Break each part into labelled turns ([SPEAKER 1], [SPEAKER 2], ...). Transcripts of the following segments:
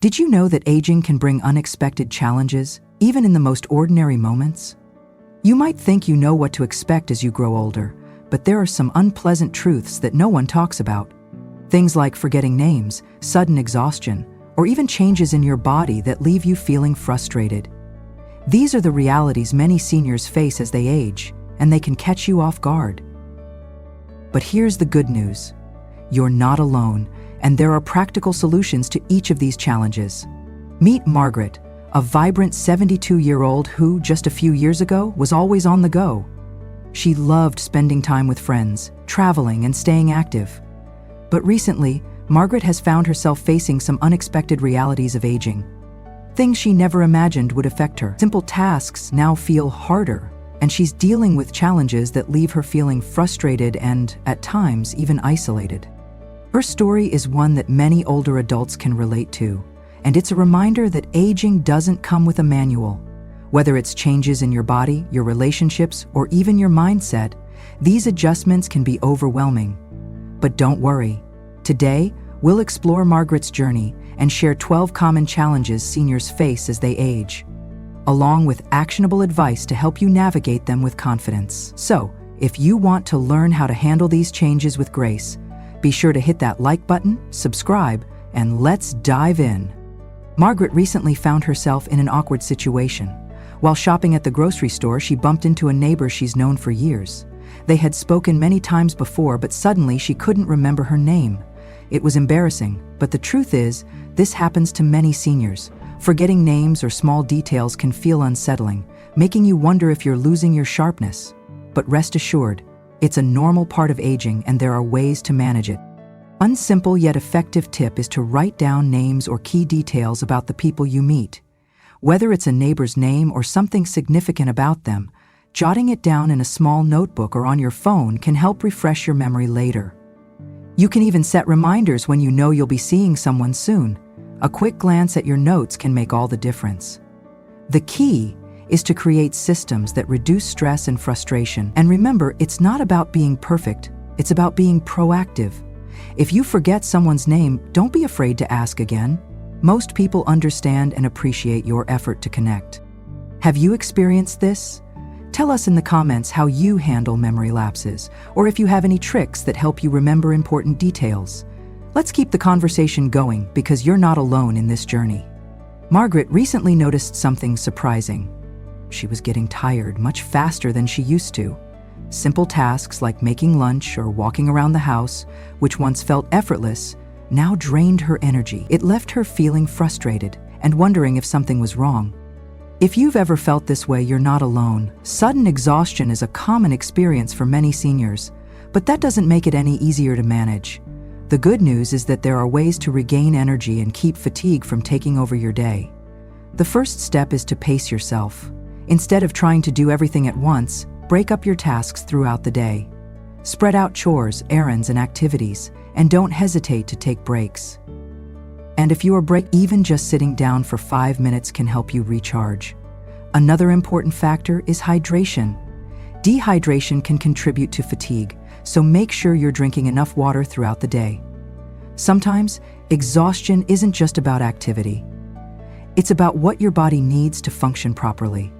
[SPEAKER 1] Did you know that aging can bring unexpected challenges, even in the most ordinary moments? You might think you know what to expect as you grow older, but there are some unpleasant truths that no one talks about. Things like forgetting names, sudden exhaustion, or even changes in your body that leave you feeling frustrated. These are the realities many seniors face as they age, and they can catch you off guard. But here's the good news. You're not alone, and there are practical solutions to each of these challenges. Meet Margaret, a vibrant 72-year-old who, just a few years ago, was always on the go. She loved spending time with friends, traveling, and staying active. But recently, Margaret has found herself facing some unexpected realities of aging. Things she never imagined would affect her. Simple tasks now feel harder, and she's dealing with challenges that leave her feeling frustrated and, at times, even isolated. Her story is one that many older adults can relate to, and it's a reminder that aging doesn't come with a manual. Whether it's changes in your body, your relationships, or even your mindset, these adjustments can be overwhelming. But don't worry. Today, we'll explore Margaret's journey and share 12 common challenges seniors face as they age, along with actionable advice to help you navigate them with confidence. So, if you want to learn how to handle these changes with grace, be sure to hit that like button, subscribe, and let's dive in. Margaret recently found herself in an awkward situation. While shopping at the grocery store, she bumped into a neighbor she's known for years. They had spoken many times before, but suddenly she couldn't remember her name. It was embarrassing, but the truth is, this happens to many seniors. Forgetting names or small details can feel unsettling, making you wonder if you're losing your sharpness. But rest assured, it's a normal part of aging and there are ways to manage it. One simple yet effective tip is to write down names or key details about the people you meet. Whether it's a neighbor's name or something significant about them, jotting it down in a small notebook or on your phone can help refresh your memory later. You can even set reminders when you know you'll be seeing someone soon. A quick glance at your notes can make all the difference. The key is to create systems that reduce stress and frustration. And remember, it's not about being perfect, it's about being proactive. If you forget someone's name, don't be afraid to ask again. Most people understand and appreciate your effort to connect. Have you experienced this? Tell us in the comments how you handle memory lapses, or if you have any tricks that help you remember important details. Let's keep the conversation going because you're not alone in this journey. Margaret recently noticed something surprising. She was getting tired much faster than she used to. Simple tasks like making lunch or walking around the house, which once felt effortless, now drained her energy. It left her feeling frustrated and wondering if something was wrong. If you've ever felt this way, you're not alone. Sudden exhaustion is a common experience for many seniors, but that doesn't make it any easier to manage. The good news is that there are ways to regain energy and keep fatigue from taking over your day. The first step is to pace yourself. Instead of trying to do everything at once, break up your tasks throughout the day. Spread out chores, errands, and activities, and don't hesitate to take breaks. And if you are even just sitting down for 5 minutes can help you recharge. Another important factor is hydration. Dehydration can contribute to fatigue, so make sure you're drinking enough water throughout the day. Sometimes, exhaustion isn't just about activity. It's about what your body needs to function properly.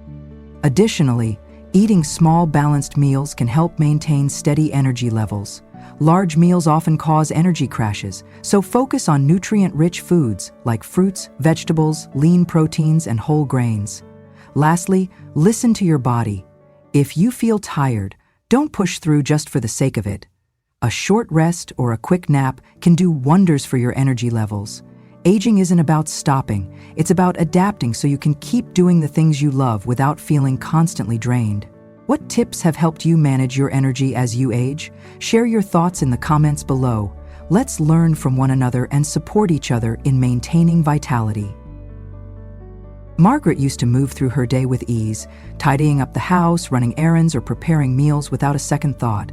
[SPEAKER 1] Additionally, eating small, balanced meals can help maintain steady energy levels. Large meals often cause energy crashes, so focus on nutrient-rich foods like fruits, vegetables, lean proteins, and whole grains. Lastly, listen to your body. If you feel tired, don't push through just for the sake of it. A short rest or a quick nap can do wonders for your energy levels. Aging isn't about stopping, it's about adapting so you can keep doing the things you love without feeling constantly drained. What tips have helped you manage your energy as you age? Share your thoughts in the comments below. Let's learn from one another and support each other in maintaining vitality. Margaret used to move through her day with ease, tidying up the house, running errands, or preparing meals without a second thought.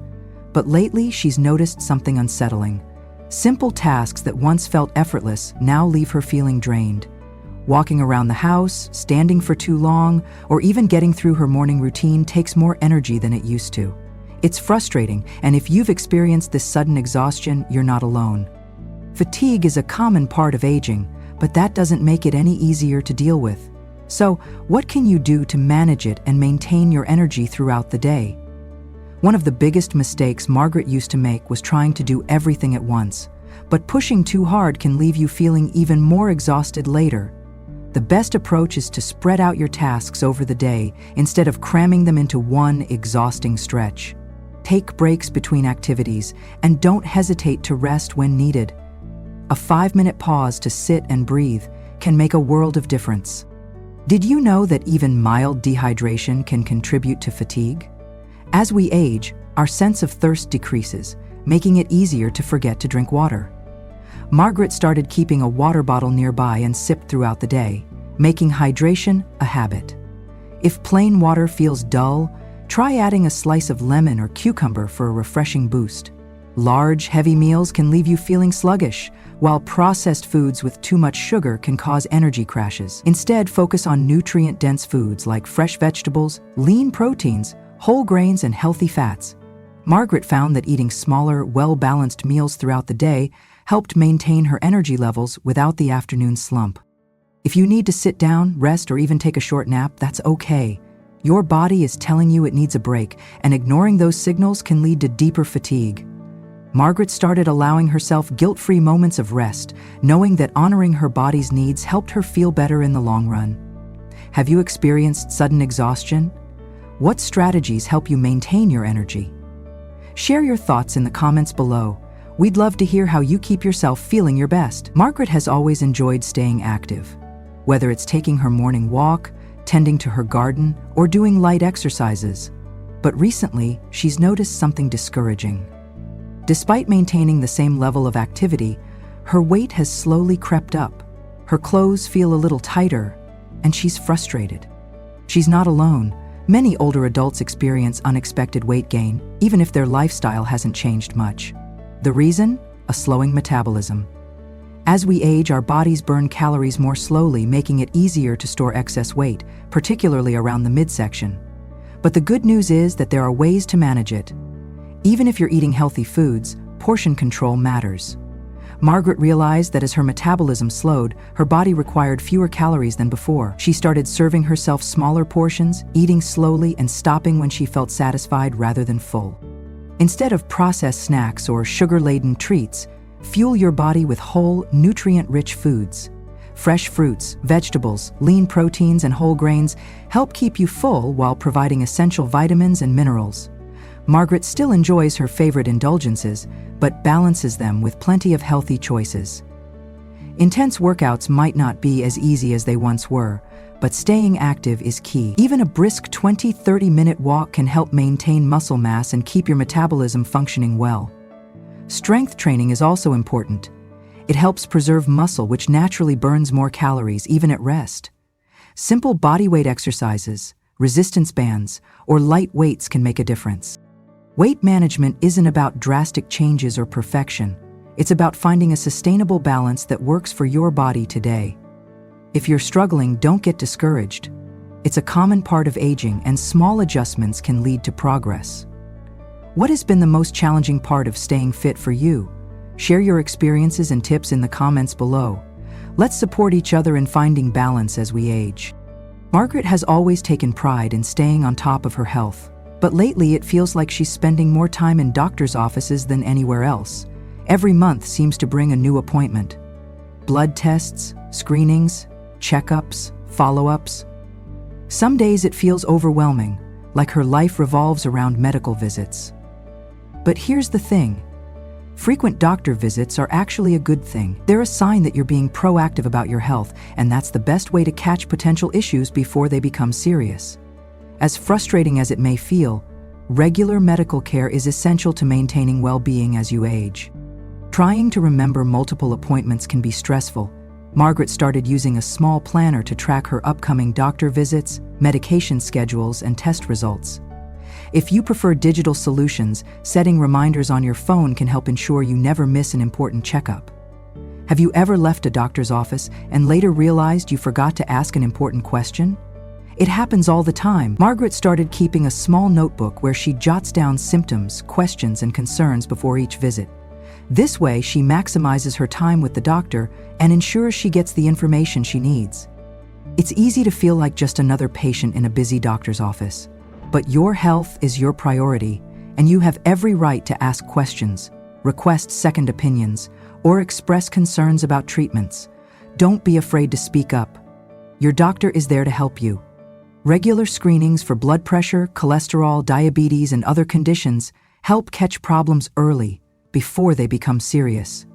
[SPEAKER 1] But lately, she's noticed something unsettling. Simple tasks that once felt effortless now leave her feeling drained. Walking around the house, standing for too long, or even getting through her morning routine takes more energy than it used to. It's frustrating, and if you've experienced this sudden exhaustion, you're not alone. Fatigue is a common part of aging, but that doesn't make it any easier to deal with. So, what can you do to manage it and maintain your energy throughout the day? One of the biggest mistakes Margaret used to make was trying to do everything at once, but pushing too hard can leave you feeling even more exhausted later. The best approach is to spread out your tasks over the day instead of cramming them into one exhausting stretch. Take breaks between activities and don't hesitate to rest when needed. A 5-minute pause to sit and breathe can make a world of difference. Did you know that even mild dehydration can contribute to fatigue? As we age, our sense of thirst decreases, making it easier to forget to drink water. Margaret started keeping a water bottle nearby and sipped throughout the day, making hydration a habit. If plain water feels dull, try adding a slice of lemon or cucumber for a refreshing boost. Large, heavy meals can leave you feeling sluggish, while processed foods with too much sugar can cause energy crashes. Instead, focus on nutrient-dense foods like fresh vegetables, lean proteins, whole grains, and healthy fats. Margaret found that eating smaller, well-balanced meals throughout the day helped maintain her energy levels without the afternoon slump. If you need to sit down, rest, or even take a short nap, that's okay. Your body is telling you it needs a break, and ignoring those signals can lead to deeper fatigue. Margaret started allowing herself guilt-free moments of rest, knowing that honoring her body's needs helped her feel better in the long run. Have you experienced sudden exhaustion? What strategies help you maintain your energy? Share your thoughts in the comments below. We'd love to hear how you keep yourself feeling your best. Margaret has always enjoyed staying active. Whether it's taking her morning walk, tending to her garden, or doing light exercises. But recently, she's noticed something discouraging. Despite maintaining the same level of activity, her weight has slowly crept up. Her clothes feel a little tighter, and she's frustrated. She's not alone. Many older adults experience unexpected weight gain, even if their lifestyle hasn't changed much. The reason? A slowing metabolism. As we age, our bodies burn calories more slowly, making it easier to store excess weight, particularly around the midsection. But the good news is that there are ways to manage it. Even if you're eating healthy foods, portion control matters. Margaret realized that as her metabolism slowed, her body required fewer calories than before. She started serving herself smaller portions, eating slowly, and stopping when she felt satisfied rather than full. Instead of processed snacks or sugar-laden treats, fuel your body with whole, nutrient-rich foods. Fresh fruits, vegetables, lean proteins, and whole grains help keep you full while providing essential vitamins and minerals. Margaret still enjoys her favorite indulgences, but balances them with plenty of healthy choices. Intense workouts might not be as easy as they once were, but staying active is key. Even a brisk 20-30-minute walk can help maintain muscle mass and keep your metabolism functioning well. Strength training is also important. It helps preserve muscle, which naturally burns more calories even at rest. Simple bodyweight exercises, resistance bands, or light weights can make a difference. Weight management isn't about drastic changes or perfection. It's about finding a sustainable balance that works for your body today. If you're struggling, don't get discouraged. It's a common part of aging, and small adjustments can lead to progress. What has been the most challenging part of staying fit for you? Share your experiences and tips in the comments below. Let's support each other in finding balance as we age. Margaret has always taken pride in staying on top of her health. But lately it feels like she's spending more time in doctor's offices than anywhere else. Every month seems to bring a new appointment. Blood tests, screenings, checkups, follow-ups. Some days it feels overwhelming, like her life revolves around medical visits. But here's the thing. Frequent doctor visits are actually a good thing. They're a sign that you're being proactive about your health, and that's the best way to catch potential issues before they become serious. As frustrating as it may feel, regular medical care is essential to maintaining well-being as you age. Trying to remember multiple appointments can be stressful. Margaret started using a small planner to track her upcoming doctor visits, medication schedules, and test results. If you prefer digital solutions, setting reminders on your phone can help ensure you never miss an important checkup. Have you ever left a doctor's office and later realized you forgot to ask an important question? It happens all the time. Margaret started keeping a small notebook where she jots down symptoms, questions, and concerns before each visit. This way, she maximizes her time with the doctor and ensures she gets the information she needs. It's easy to feel like just another patient in a busy doctor's office, but your health is your priority, and you have every right to ask questions, request second opinions, or express concerns about treatments. Don't be afraid to speak up. Your doctor is there to help you. Regular screenings for blood pressure, cholesterol, diabetes, and other conditions help catch problems early, before they become serious.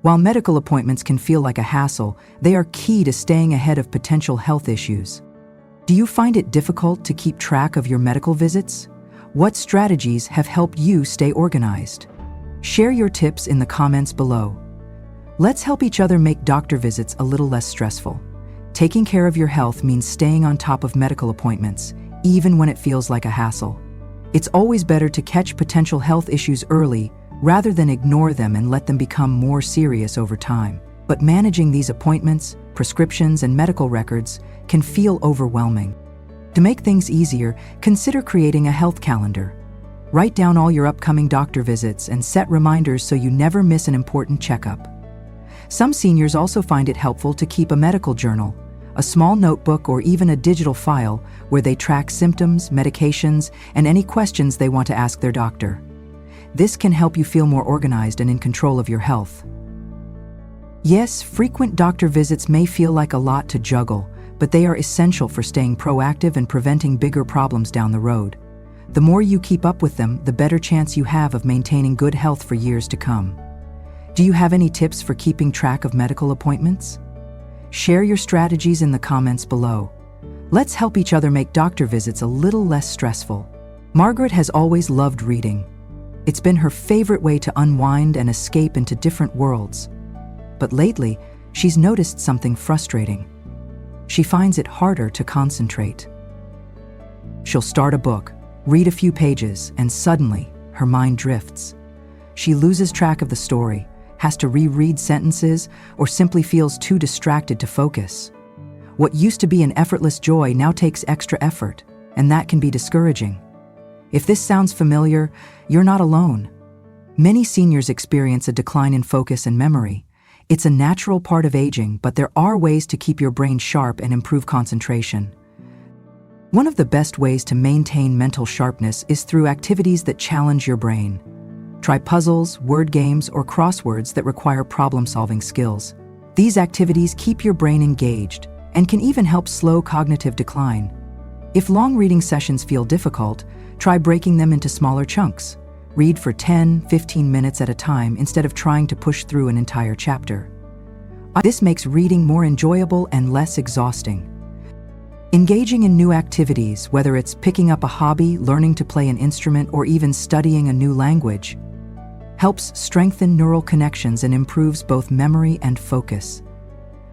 [SPEAKER 1] While medical appointments can feel like a hassle, they are key to staying ahead of potential health issues. Do you find it difficult to keep track of your medical visits? What strategies have helped you stay organized? Share your tips in the comments below. Let's help each other make doctor visits a little less stressful. Taking care of your health means staying on top of medical appointments, even when it feels like a hassle. It's always better to catch potential health issues early rather than ignore them and let them become more serious over time. But managing these appointments, prescriptions, and medical records can feel overwhelming. To make things easier, consider creating a health calendar. Write down all your upcoming doctor visits and set reminders so you never miss an important checkup. Some seniors also find it helpful to keep a medical journal, a small notebook, or even a digital file where they track symptoms, medications, and any questions they want to ask their doctor. This can help you feel more organized and in control of your health. Yes, frequent doctor visits may feel like a lot to juggle, but they are essential for staying proactive and preventing bigger problems down the road. The more you keep up with them, the better chance you have of maintaining good health for years to come. Do you have any tips for keeping track of medical appointments? Share your strategies in the comments below. Let's help each other make doctor visits a little less stressful. Margaret has always loved reading. It's been her favorite way to unwind and escape into different worlds. But lately, she's noticed something frustrating. She finds it harder to concentrate. She'll start a book, read a few pages, and suddenly, her mind drifts. She loses track of the story, has to reread sentences, or simply feels too distracted to focus. What used to be an effortless joy now takes extra effort, and that can be discouraging. If this sounds familiar, you're not alone. Many seniors experience a decline in focus and memory. It's a natural part of aging, but there are ways to keep your brain sharp and improve concentration. One of the best ways to maintain mental sharpness is through activities that challenge your brain. Try puzzles, word games, or crosswords that require problem-solving skills. These activities keep your brain engaged and can even help slow cognitive decline. If long reading sessions feel difficult, try breaking them into smaller chunks. Read for 10-15 minutes at a time instead of trying to push through an entire chapter. This makes reading more enjoyable and less exhausting. Engaging in new activities, whether it's picking up a hobby, learning to play an instrument, or even studying a new language, helps strengthen neural connections and improves both memory and focus.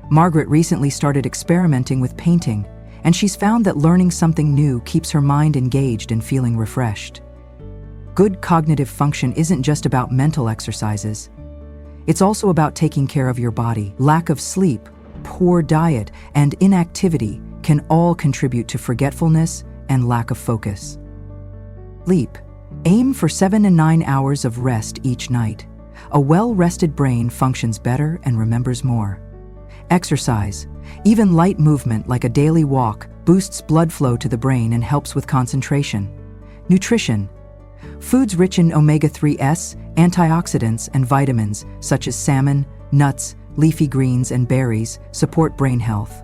[SPEAKER 1] Margaret recently started experimenting with painting, and she's found that learning something new keeps her mind engaged and feeling refreshed. Good cognitive function isn't just about mental exercises. It's also about taking care of your body. Lack of sleep, poor diet, and inactivity can all contribute to forgetfulness and lack of focus. Sleep. Aim for 7 to 9 hours of rest each night. A well-rested brain functions better and remembers more. Exercise. Even light movement like a daily walk boosts blood flow to the brain and helps with concentration. Nutrition. Foods rich in omega-3s, antioxidants, and vitamins, such as salmon, nuts, leafy greens, and berries, support brain health.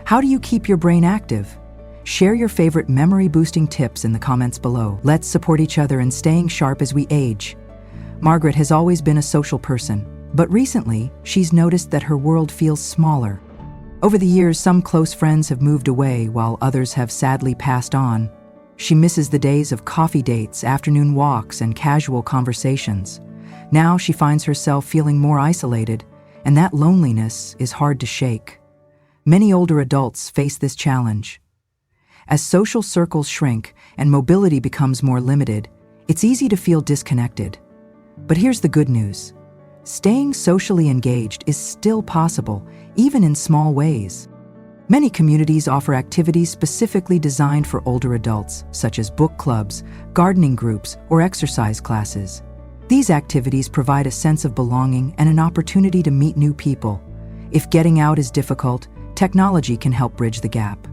[SPEAKER 1] How do you keep your brain active? Share your favorite memory-boosting tips in the comments below. Let's support each other in staying sharp as we age. Margaret has always been a social person, but recently, she's noticed that her world feels smaller. Over the years, some close friends have moved away while others have sadly passed on. She misses the days of coffee dates, afternoon walks, and casual conversations. Now she finds herself feeling more isolated, and that loneliness is hard to shake. Many older adults face this challenge. As social circles shrink and mobility becomes more limited, it's easy to feel disconnected. But here's the good news. Staying socially engaged is still possible, even in small ways. Many communities offer activities specifically designed for older adults, such as book clubs, gardening groups, or exercise classes. These activities provide a sense of belonging and an opportunity to meet new people. If getting out is difficult, technology can help bridge the gap.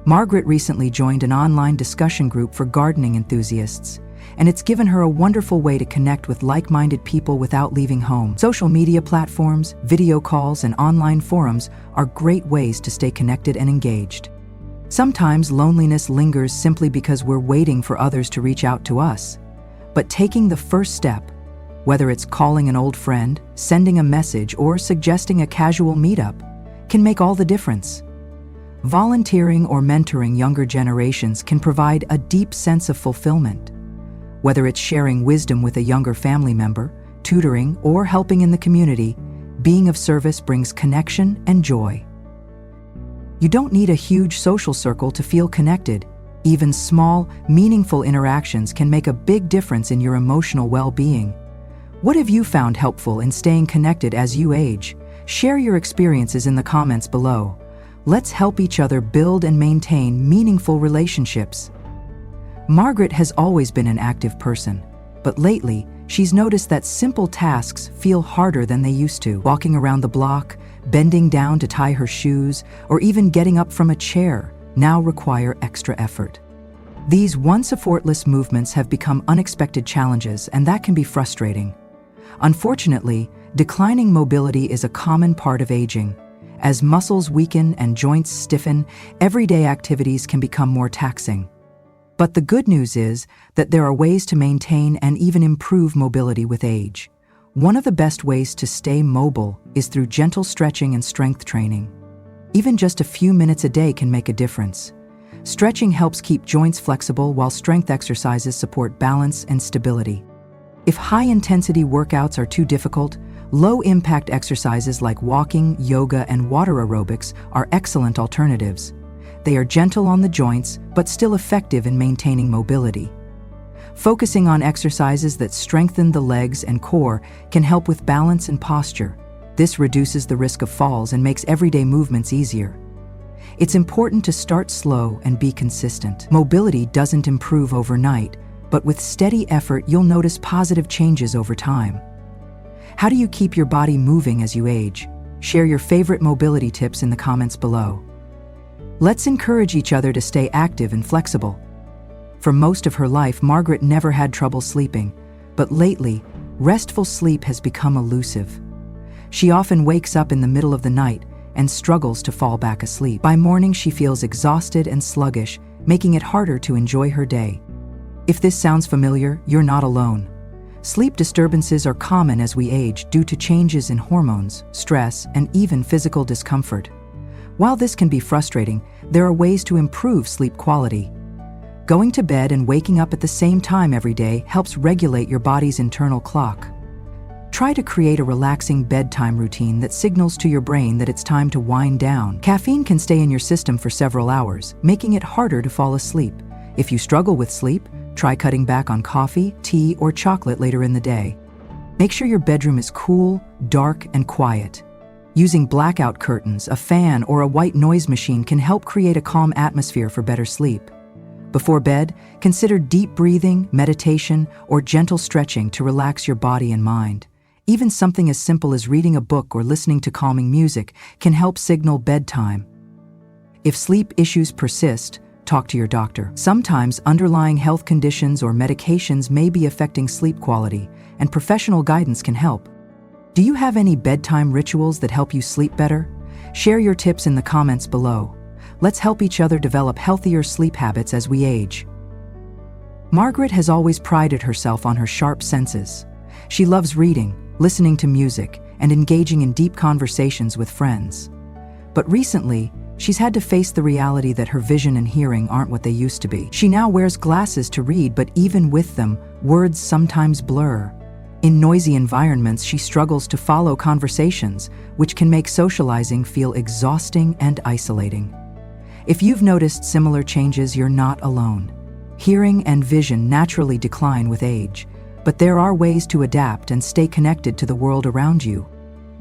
[SPEAKER 1] Margaret recently joined an online discussion group for gardening enthusiasts, and it's given her a wonderful way to connect with like-minded people without leaving home. Social media platforms, video calls, and online forums are great ways to stay connected and engaged. Sometimes loneliness lingers simply because we're waiting for others to reach out to us. But taking the first step, whether it's calling an old friend, sending a message, or suggesting a casual meetup, can make all the difference. Volunteering or mentoring younger generations can provide a deep sense of fulfillment. Whether it's sharing wisdom with a younger family member, tutoring, or helping in the community, being of service brings connection and joy. You don't need a huge social circle to feel connected. Even small, meaningful interactions can make a big difference in your emotional well-being. What have you found helpful in staying connected as you age? Share your experiences in the comments below. Let's help each other build and maintain meaningful relationships. Margaret has always been an active person, but lately, she's noticed that simple tasks feel harder than they used to. Walking around the block, bending down to tie her shoes, or even getting up from a chair now require extra effort. These once effortless movements have become unexpected challenges, and that can be frustrating. Unfortunately, declining mobility is a common part of aging. As muscles weaken and joints stiffen, everyday activities can become more taxing. But the good news is that there are ways to maintain and even improve mobility with age. One of the best ways to stay mobile is through gentle stretching and strength training. Even just a few minutes a day can make a difference. Stretching helps keep joints flexible, while strength exercises support balance and stability. If high-intensity workouts are too difficult, low-impact exercises like walking, yoga, and water aerobics are excellent alternatives. They are gentle on the joints, but still effective in maintaining mobility. Focusing on exercises that strengthen the legs and core can help with balance and posture. This reduces the risk of falls and makes everyday movements easier. It's important to start slow and be consistent. Mobility doesn't improve overnight, but with steady effort, you'll notice positive changes over time. How do you keep your body moving as you age? Share your favorite mobility tips in the comments below. Let's encourage each other to stay active and flexible. For most of her life, Margaret never had trouble sleeping, but lately, restful sleep has become elusive. She often wakes up in the middle of the night and struggles to fall back asleep. By morning, she feels exhausted and sluggish, making it harder to enjoy her day. If this sounds familiar, you're not alone. Sleep disturbances are common as we age due to changes in hormones, stress, and even physical discomfort. While this can be frustrating, there are ways to improve sleep quality. Going to bed and waking up at the same time every day helps regulate your body's internal clock. Try to create a relaxing bedtime routine that signals to your brain that it's time to wind down. Caffeine can stay in your system for several hours, making it harder to fall asleep. If you struggle with sleep, try cutting back on coffee, tea, or chocolate later in the day. Make sure your bedroom is cool, dark, and quiet. Using blackout curtains, a fan, or a white noise machine can help create a calm atmosphere for better sleep. Before bed, consider deep breathing, meditation, or gentle stretching to relax your body and mind. Even something as simple as reading a book or listening to calming music can help signal bedtime. If sleep issues persist, talk to your doctor. Sometimes underlying health conditions or medications may be affecting sleep quality, and professional guidance can help. Do you have any bedtime rituals that help you sleep better? Share your tips in the comments below. Let's help each other develop healthier sleep habits as we age. Margaret has always prided herself on her sharp senses. She loves reading, listening to music, and engaging in deep conversations with friends. But recently, she's had to face the reality that her vision and hearing aren't what they used to be. She now wears glasses to read, but even with them, words sometimes blur. In noisy environments, she struggles to follow conversations, which can make socializing feel exhausting and isolating. If you've noticed similar changes, you're not alone. Hearing and vision naturally decline with age, but there are ways to adapt and stay connected to the world around you.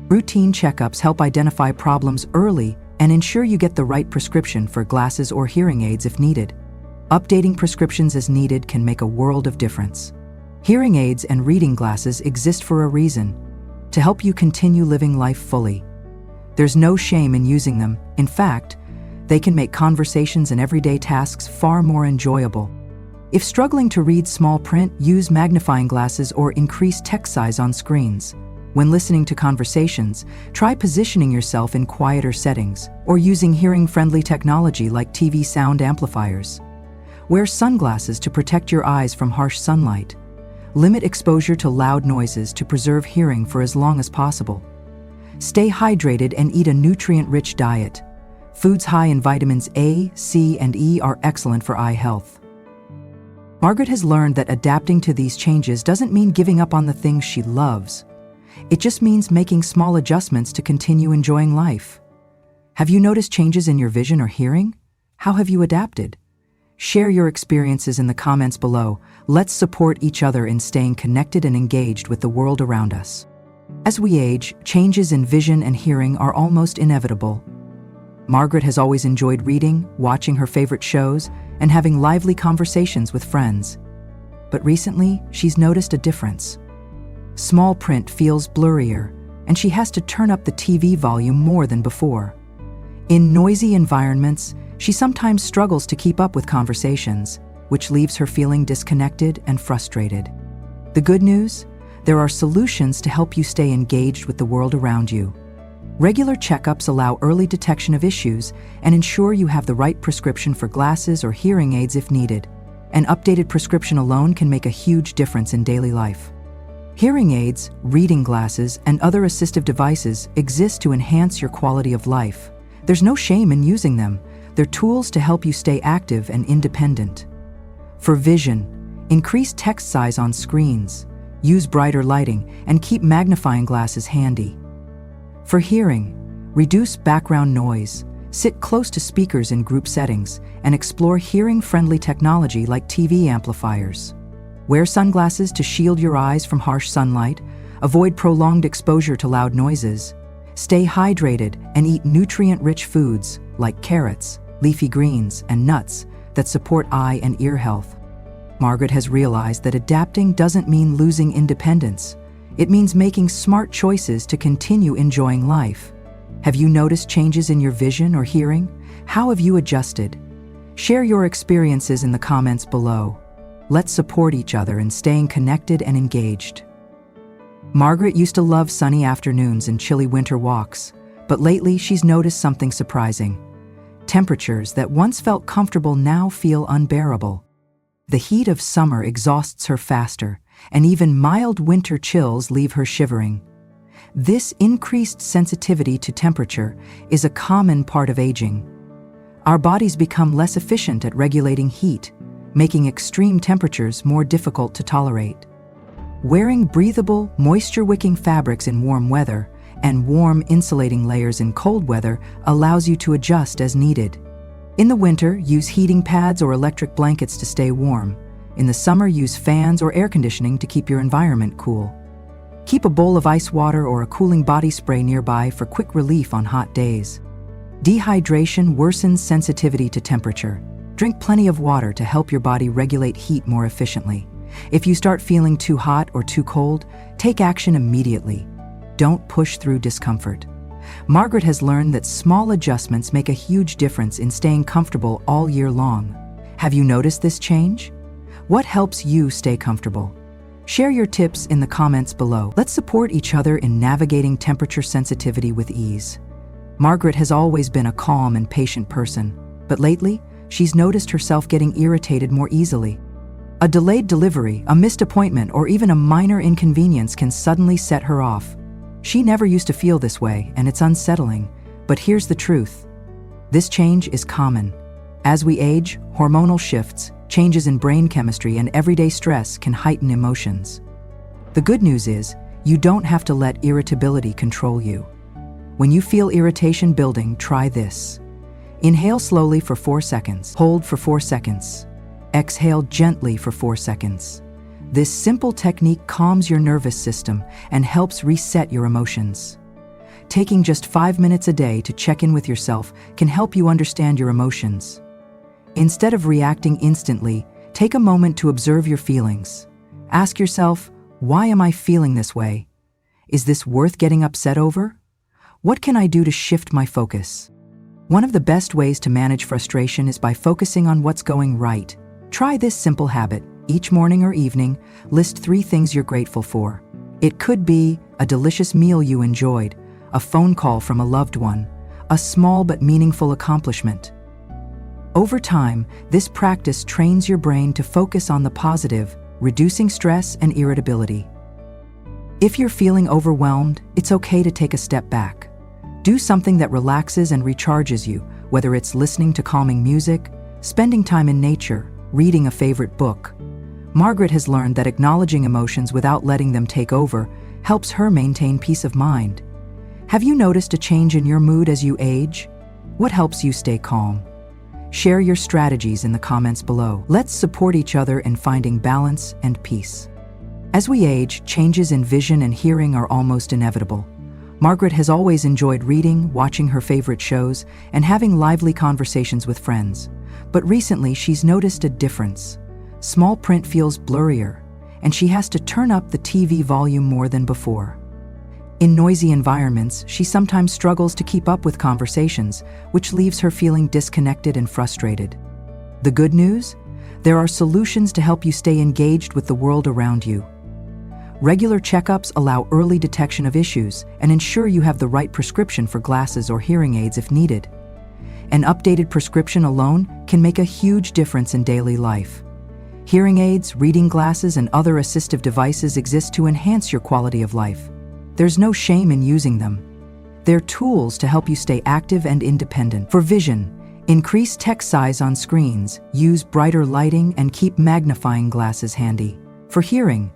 [SPEAKER 1] Routine checkups help identify problems early and ensure you get the right prescription for glasses or hearing aids if needed. Updating prescriptions as needed can make a world of difference. Hearing aids and reading glasses exist for a reason: to help you continue living life fully. There's no shame in using them. In fact, they can make conversations and everyday tasks far more enjoyable. If struggling to read small print, use magnifying glasses or increase text size on screens. When listening to conversations, try positioning yourself in quieter settings or using hearing-friendly technology like TV sound amplifiers. Wear sunglasses to protect your eyes from harsh sunlight. Limit exposure to loud noises to preserve hearing for as long as possible. Stay hydrated and eat a nutrient-rich diet. Foods high in vitamins A, C, and E are excellent for eye health. Margaret has learned that adapting to these changes doesn't mean giving up on the things she loves. It just means making small adjustments to continue enjoying life. Have you noticed changes in your vision or hearing? How have you adapted? Share your experiences in the comments below. Let's support each other in staying connected and engaged with the world around us. As we age, changes in vision and hearing are almost inevitable. Margaret has always enjoyed reading, watching her favorite shows, and having lively conversations with friends. But recently, she's noticed a difference. Small print feels blurrier, and she has to turn up the TV volume more than before. In noisy environments, she sometimes struggles to keep up with conversations, which leaves her feeling disconnected and frustrated. The good news? There are solutions to help you stay engaged with the world around you. Regular checkups allow early detection of issues and ensure you have the right prescription for glasses or hearing aids if needed. An updated prescription alone can make a huge difference in daily life. Hearing aids, reading glasses, and other assistive devices exist to enhance your quality of life. There's no shame in using them. They're tools to help you stay active and independent. For vision, increase text size on screens, use brighter lighting, and keep magnifying glasses handy. For hearing, reduce background noise, sit close to speakers in group settings, and explore hearing-friendly technology like TV amplifiers. Wear sunglasses to shield your eyes from harsh sunlight, avoid prolonged exposure to loud noises, stay hydrated, and eat nutrient-rich foods like carrots, leafy greens, and nuts that support eye and ear health. Margaret has realized that adapting doesn't mean losing independence. It means making smart choices to continue enjoying life. Have you noticed changes in your vision or hearing? How have you adjusted? Share your experiences in the comments below. Let's support each other in staying connected and engaged. Margaret used to love sunny afternoons and chilly winter walks, but lately she's noticed something surprising. Temperatures that once felt comfortable now feel unbearable. The heat of summer exhausts her faster, and even mild winter chills leave her shivering. This increased sensitivity to temperature is a common part of aging. Our bodies become less efficient at regulating heat, making extreme temperatures more difficult to tolerate. Wearing breathable, moisture-wicking fabrics in warm weather and warm, insulating layers in cold weather allows you to adjust as needed. In the winter, use heating pads or electric blankets to stay warm. In the summer, use fans or air conditioning to keep your environment cool. Keep a bowl of ice water or a cooling body spray nearby for quick relief on hot days. Dehydration worsens sensitivity to temperature. Drink plenty of water to help your body regulate heat more efficiently. If you start feeling too hot or too cold, take action immediately. Don't push through discomfort. Margaret has learned that small adjustments make a huge difference in staying comfortable all year long. Have you noticed this change? What helps you stay comfortable? Share your tips in the comments below. Let's support each other in navigating temperature sensitivity with ease. Margaret has always been a calm and patient person, but lately, she's noticed herself getting irritated more easily. A delayed delivery, a missed appointment, or even a minor inconvenience can suddenly set her off. She never used to feel this way, and it's unsettling. But here's the truth. This change is common. As we age, hormonal shifts, changes in brain chemistry, and everyday stress can heighten emotions. The good news is, you don't have to let irritability control you. When you feel irritation building, try this. Inhale slowly for 4 seconds. Hold for 4 seconds. Exhale gently for 4 seconds. This simple technique calms your nervous system and helps reset your emotions. Taking just 5 minutes a day to check in with yourself can help you understand your emotions. Instead of reacting instantly, take a moment to observe your feelings. Ask yourself, why am I feeling this way? Is this worth getting upset over? What can I do to shift my focus? One of the best ways to manage frustration is by focusing on what's going right. Try this simple habit. Each morning or evening, list 3 things you're grateful for. It could be a delicious meal you enjoyed, a phone call from a loved one, a small but meaningful accomplishment. Over time, this practice trains your brain to focus on the positive, reducing stress and irritability. If you're feeling overwhelmed, it's okay to take a step back. Do something that relaxes and recharges you, whether it's listening to calming music, spending time in nature, reading a favorite book. Margaret has learned that acknowledging emotions without letting them take over helps her maintain peace of mind. Have you noticed a change in your mood as you age? What helps you stay calm? Share your strategies in the comments below. Let's support each other in finding balance and peace. As we age, changes in vision and hearing are almost inevitable. Margaret has always enjoyed reading, watching her favorite shows, and having lively conversations with friends. But recently, she's noticed a difference. Small print feels blurrier, and she has to turn up the TV volume more than before. In noisy environments, she sometimes struggles to keep up with conversations, which leaves her feeling disconnected and frustrated. The good news? There are solutions to help you stay engaged with the world around you. Regular checkups allow early detection of issues and ensure you have the right prescription for glasses or hearing aids if needed. An updated prescription alone can make a huge difference in daily life. Hearing aids, reading glasses, and other assistive devices exist to enhance your quality of life. There's no shame in using them. They're tools to help you stay active and independent. For vision, increase text size on screens, use brighter lighting, and keep magnifying glasses handy. For hearing,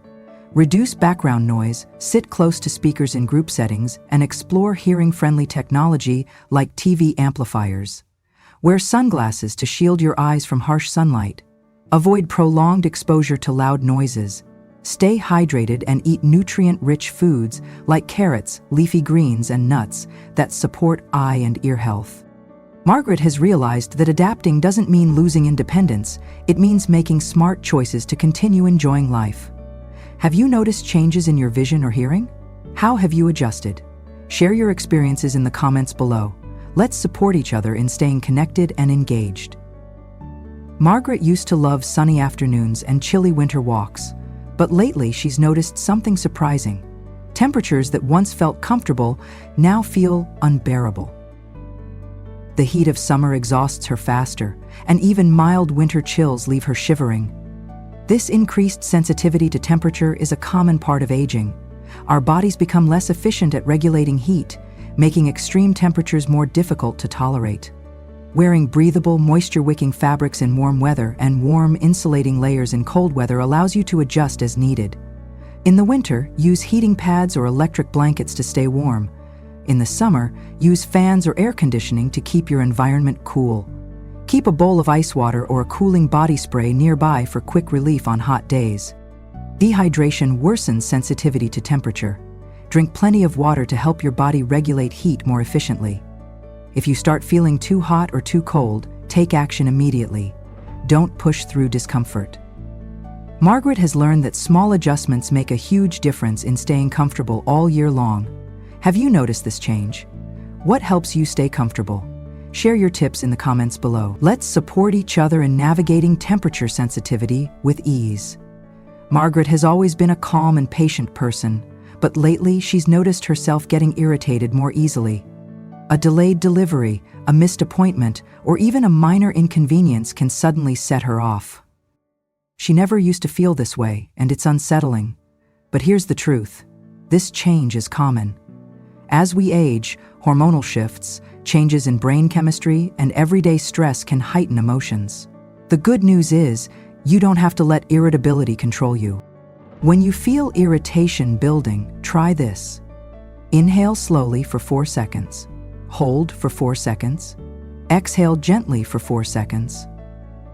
[SPEAKER 1] reduce background noise, sit close to speakers in group settings, and explore hearing-friendly technology like TV amplifiers. Wear sunglasses to shield your eyes from harsh sunlight. Avoid prolonged exposure to loud noises. Stay hydrated and eat nutrient-rich foods like carrots, leafy greens, and nuts that support eye and ear health. Margaret has realized that adapting doesn't mean losing independence, it means making smart choices to continue enjoying life. Have you noticed changes in your vision or hearing? How have you adjusted? Share your experiences in the comments below. Let's support each other in staying connected and engaged. Margaret used to love sunny afternoons and chilly winter walks, but lately she's noticed something surprising. Temperatures that once felt comfortable now feel unbearable. The heat of summer exhausts her faster, and even mild winter chills leave her shivering. This increased sensitivity to temperature is a common part of aging. Our bodies become less efficient at regulating heat, making extreme temperatures more difficult to tolerate. Wearing breathable, moisture-wicking fabrics in warm weather and warm, insulating layers in cold weather allows you to adjust as needed. In the winter, use heating pads or electric blankets to stay warm. In the summer, use fans or air conditioning to keep your environment cool. Keep a bowl of ice water or a cooling body spray nearby for quick relief on hot days. Dehydration worsens sensitivity to temperature. Drink plenty of water to help your body regulate heat more efficiently. If you start feeling too hot or too cold, take action immediately. Don't push through discomfort. Margaret has learned that small adjustments make a huge difference in staying comfortable all year long. Have you noticed this change? What helps you stay comfortable? Share your tips in the comments below. Let's support each other in navigating temperature sensitivity with ease. Margaret has always been a calm and patient person, but lately she's noticed herself getting irritated more easily. A delayed delivery, a missed appointment, or even a minor inconvenience can suddenly set her off. She never used to feel this way, and it's unsettling. But here's the truth. This change is common. As we age, hormonal shifts, changes in brain chemistry, and everyday stress can heighten emotions. The good news is, you don't have to let irritability control you. When you feel irritation building, try this. Inhale slowly for 4 seconds. Hold for 4 seconds. Exhale gently for 4 seconds.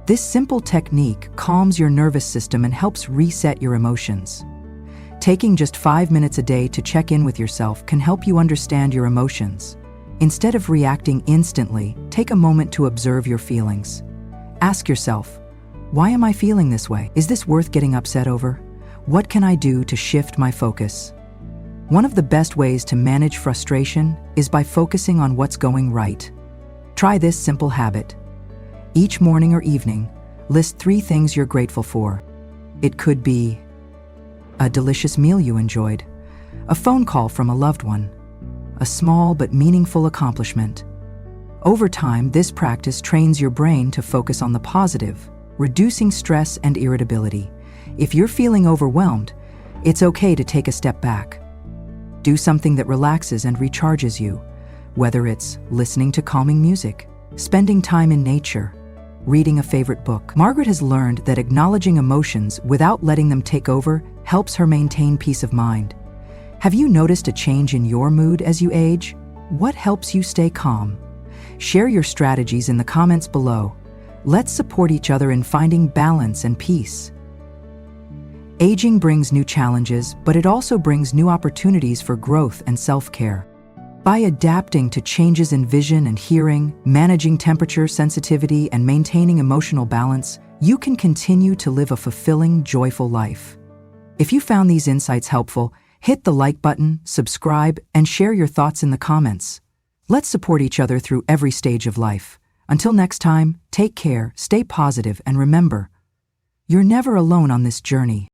[SPEAKER 1] This simple technique calms your nervous system and helps reset your emotions. Taking just 5 minutes a day to check in with yourself can help you understand your emotions. Instead of reacting instantly, take a moment to observe your feelings. Ask yourself, why am I feeling this way? Is this worth getting upset over? What can I do to shift my focus? One of the best ways to manage frustration is by focusing on what's going right. Try this simple habit. Each morning or evening, list 3 things you're grateful for. It could be a delicious meal you enjoyed, a phone call from a loved one, a small but meaningful accomplishment. Over time, this practice trains your brain to focus on the positive, reducing stress and irritability. If you're feeling overwhelmed, it's okay to take a step back. Do something that relaxes and recharges you, whether it's listening to calming music, spending time in nature, reading a favorite book. Margaret has learned that acknowledging emotions without letting them take over helps her maintain peace of mind. Have you noticed a change in your mood as you age? What helps you stay calm? Share your strategies in the comments below. Let's support each other in finding balance and peace. Aging brings new challenges, but it also brings new opportunities for growth and self-care. By adapting to changes in vision and hearing, managing temperature sensitivity, and maintaining emotional balance, you can continue to live a fulfilling, joyful life. If you found these insights helpful, hit the like button, subscribe, and share your thoughts in the comments. Let's support each other through every stage of life. Until next time, take care, stay positive, and remember, you're never alone on this journey.